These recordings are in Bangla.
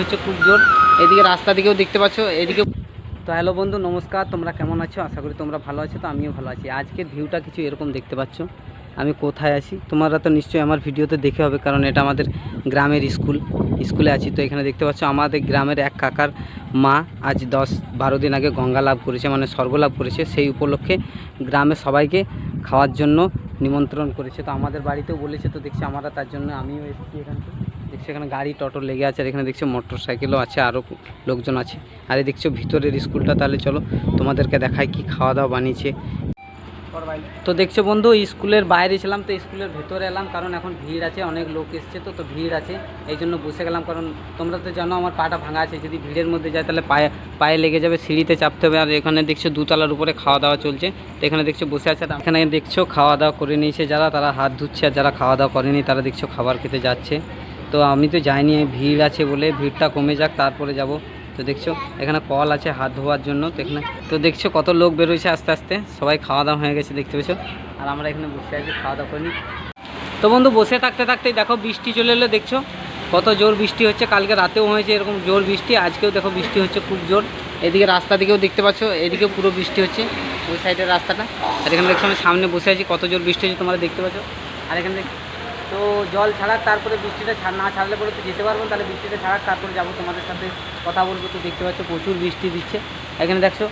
হচ্ছে খুব জোর। এদিকে রাস্তা দিকেও দেখতে পাচ্ছ, এদিকে। তো হ্যালো বন্ধু, নমস্কার। তোমরা কেমন আছো? আশা করি তোমরা ভালো আছো। তো আমিও ভালো আছি। আজকের ভিউটা কিছু এরকম দেখতে পাচ্ছ। আমি কোথায় আছি তোমরা তো নিশ্চয়ই আমার ভিডিওতে দেখে হবে, কারণ এটা আমাদের গ্রামের স্কুলে আছি। তো এখানে দেখতে পাচ্ছ আমাদের গ্রামের এক কাকার মা আজ 10-12 দিন আগে গঙ্গা লাভ করেছে, মানে স্বর্গ লাভ করেছে। সেই উপলক্ষে গ্রামের সবাইকে খাওয়ার জন্য নিমন্ত্রণ করেছে। তো আমাদের বাড়িতেও বলেছে। তো দেখছি আমরা তার জন্য আমিও এসেছি এখানে। দেখছি এখানে গাড়ি টোটো লেগে আছে, আর এখানে দেখছি মোটর সাইকেলও আছে, আরও লোকজন আছে। আর এই দেখছো ভিতরের স্কুলটা। তাহলে চলো তোমাদেরকে দেখাই কি খাওয়া দাওয়া বানিয়েছে। তো দেখছো বন্ধু, স্কুলের বাইরে ছিলাম, তো স্কুলের ভেতরে এলাম, কারণ এখন ভিড় আছে, অনেক লোক এসছে। তো ভিড় আছে, এই জন্য বসে গেলাম। কারণ তোমরা তো জানো আমার পাটা ভাঙা আছে, যদি ভিড়ের মধ্যে যায় তাহলে পায়ে লেগে যাবে, সিঁড়িতে চাপতে হবে। আর এখানে দেখছো দুতলার উপরে খাওয়া দাওয়া চলছে। তো এখানে দেখছো বসে আছে, এখানে দেখছো খাওয়া দাওয়া করে নিয়েছে যারা, তারা হাত ধুচ্ছে। আর যারা খাওয়া দাওয়া করেনি তারা দেখছো খাবার খেতে যাচ্ছে। তো আমি তো যাইনি, ভিড় আছে বলে, ভিড়টা কমে যাক তারপরে যাব। তো দেখছো এখানে কল আছে হাত ধোয়ার জন্য। তো এখানে তো দেখছো কত লোক বেরোচ্ছে আস্তে আস্তে, সবাই খাওয়া দাওয়া হয়ে গেছে দেখতে পেয়েছো। আর আমরা এখানে বসে আছি, খাওয়া দাওয়া করিনি। তো বন্ধু বসে থাকতে থাকতেই দেখো বৃষ্টি চলে এলো। দেখছো কত জোর বৃষ্টি হচ্ছে। কালকে রাতেও হয়েছে এরকম জোর বৃষ্টি, আজকেও দেখো বৃষ্টি হচ্ছে খুব জোর। এদিকে রাস্তা দিকেও দেখতে পাচ্ছ, এদিকেও পুরো বৃষ্টি হচ্ছে, ওই সাইডের রাস্তাটা। আর এখানে দেখছো আমি সামনে বসে আছি, কত জোর বৃষ্টি হচ্ছে তোমরা দেখতে পাচ্ছ। আর এখানে তো জল ছাড়াক, তারপরে বৃষ্টিটা না ছাড়লে পরে তো যেতে পারবো, তাহলে বৃষ্টিটা ছাড়াক তারপরে যাবো, তোমাদের সাথে কথা বলবো। তো দেখতে পাচ্ছ প্রচুর বৃষ্টি দিচ্ছে। এখানে দেখছো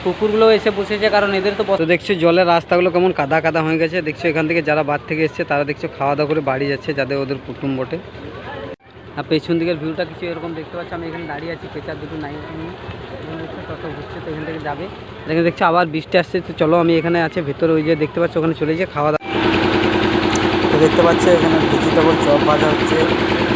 কুকুরগুলো এসে বসেছে, কারণ এদের তো দেখছো জলের রাস্তাগুলো কেমন কাদা কাদা হয়ে গেছে। দেখছো এখান থেকে যারা বাদ থেকে এসছে তারা দেখছো খাওয়া দাওয়া করে বাড়ি যাচ্ছে, যাদের ওদের কুটুম বটে। আর পেছন দিকের ভিউটা কিছু এরকম দেখতে পাচ্ছ। আমি এখানে দাঁড়িয়ে আছি, পেঁচার দুটো নাই তত ঘুরছে, তো এখান থেকে যাবে। এখানে দেখছো আবার বৃষ্টি আসছে। তো চলো, আমি এখানে আছে ভেতরে, ওই যে দেখতে পাচ্ছ ওখানে চলে যে খাওয়া দাওয়া। তো দেখতে পাচ্ছ এখানে ভেজিটেবল চপ ভাজা হচ্ছে,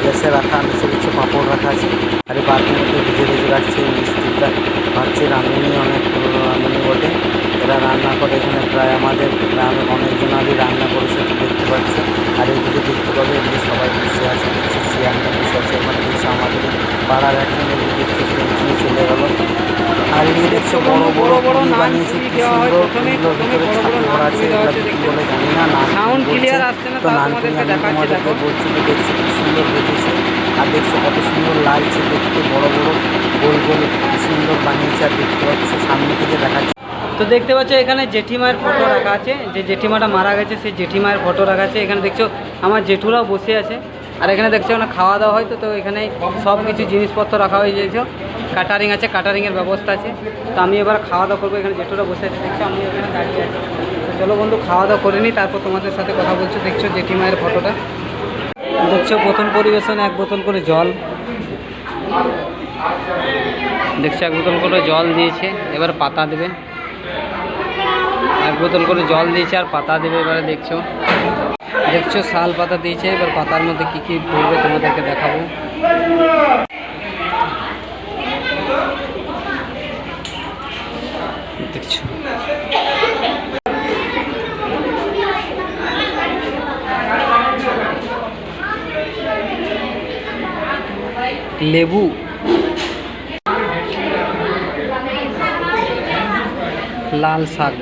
গ্যাসে রাখা, নিচে কিছু পাঁপড় রাখা আছে। আর এই বাড়ির মধ্যে ভিজে রাখছে মিস্ত্রিটা, ভাবছে রাঁধুনি, অনেক পুরোনো রাঁধুনি বটে। এরা রান্না করে এখানে, প্রায় আমাদের গ্রামে অনেকজন আগে রান্না করেছে, তো দেখতে পাচ্ছে। আর এইদিকে দেখতে পাবে এদিকে সবাই বসে আছে, দেখছি চেয়ার নিয়ে বসে আছে। ওখানে দেখছি আমাদের পাড়ার একজন দেখছি পেন্সিল চলে গেল। আর এই দেখছো বড় বড় পুরি বানিয়েছে, কি সুন্দর। পুরিগুলোর ভিতরে ছাতু ভরা আছে, এগুলো কি বলে জানি না, নান বলছে। তো নানপুরি আমি তোমাদেরকে বলছি, তো দেখছি কি সুন্দর বেঁচেছে। আর দেখছো কত সুন্দর লাগছে দেখতে, বড় বড় গোল গোল কি সুন্দর বানিয়েছে। আর দেখতে পাচ্ছ সামনে থেকে দেখাচ্ছে। তো দেখতে পাচ্ছ এখানে জেঠিমায়ের ফটো রাখা আছে, যে জেঠিমাটা মারা গেছে সেই জেঠিমায়ের ফটো রাখা আছে। এখানে দেখছো আমার জেঠুরাও বসে আছে। আর এখানে দেখছো এখানে খাওয়া দাওয়া হয়, তো এখানে সব কিছু জিনিসপত্র রাখা হয়ে যাচ্ছে। কাটারিং আছে, কাটারিংয়ের ব্যবস্থা আছে। তো আমি এবার খাওয়া দাওয়া করবো। এখানে জেঠুরা বসে আছে, দেখছো আমি এখানে দাঁড়িয়ে আছি। তো চলো বন্ধু খাওয়া দাওয়া করে নিই, তারপর তোমাদের সাথে কথা বলছো। দেখছো জেঠিমায়ের ফটোটা, দেখছো প্রথম পরিবেশন 1 বোতল করে জল। দেখছো 1 বোতল করে জল দিয়েছে, এবার পাতা দেবে। 1 বোতল করে জল দিয়েছে আর পাতা দেবে। এবারে দেখছো শাল পাতা দিয়েছে, এবার পাতার মধ্যে কি কি পড়বে তোমাদেরকে দেখাবো। দেখছো লেবু, লাল শাক,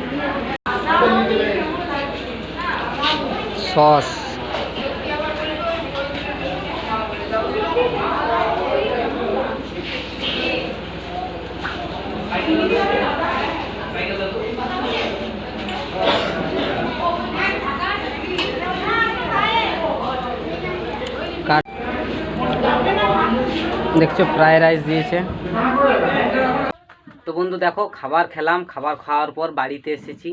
সস, দেখছো ফ্রাই রাইস দিয়েছে। তো বন্ধু দেখো খাবার খেলাম, খাবার খাওয়ার পর বাড়িতে এসেছি।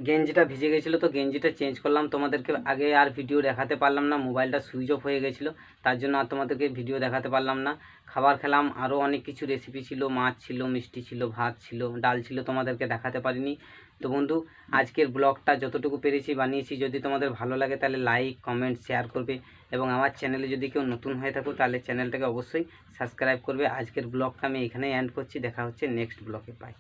গেঞ্জিটা ভিজে গেছিলো, তো গেঞ্জিটা চেঞ্জ করলাম। তোমাদেরকে আগে আর ভিডিও দেখাতে পারলাম না, মোবাইলটা সুইচ অফ হয়ে গেছিলো, তার জন্য আর তোমাদেরকে ভিডিও দেখাতে পারলাম না। খাবার খেলাম, আরও অনেক কিছু রেসিপি ছিল, মাছ ছিল, মিষ্টি ছিল, ভাত ছিল, ডাল ছিল, তোমাদেরকে দেখাতে পারিনি। তো বন্ধু আজকের ব্লগটা যতটুকু পেরেছি বানিয়েছি। যদি তোমাদের ভালো লাগে তাহলে লাইক কমেন্ট শেয়ার করবে, এবং আমার চ্যানেলে যদি কেউ নতুন হয়ে থাকো তাহলে চ্যানেলটাকে অবশ্যই সাবস্ক্রাইব করবে। আজকের ব্লগটা আমি এখানেই এন্ড করছি, দেখা হচ্ছে নেক্সট ব্লগে, বাই।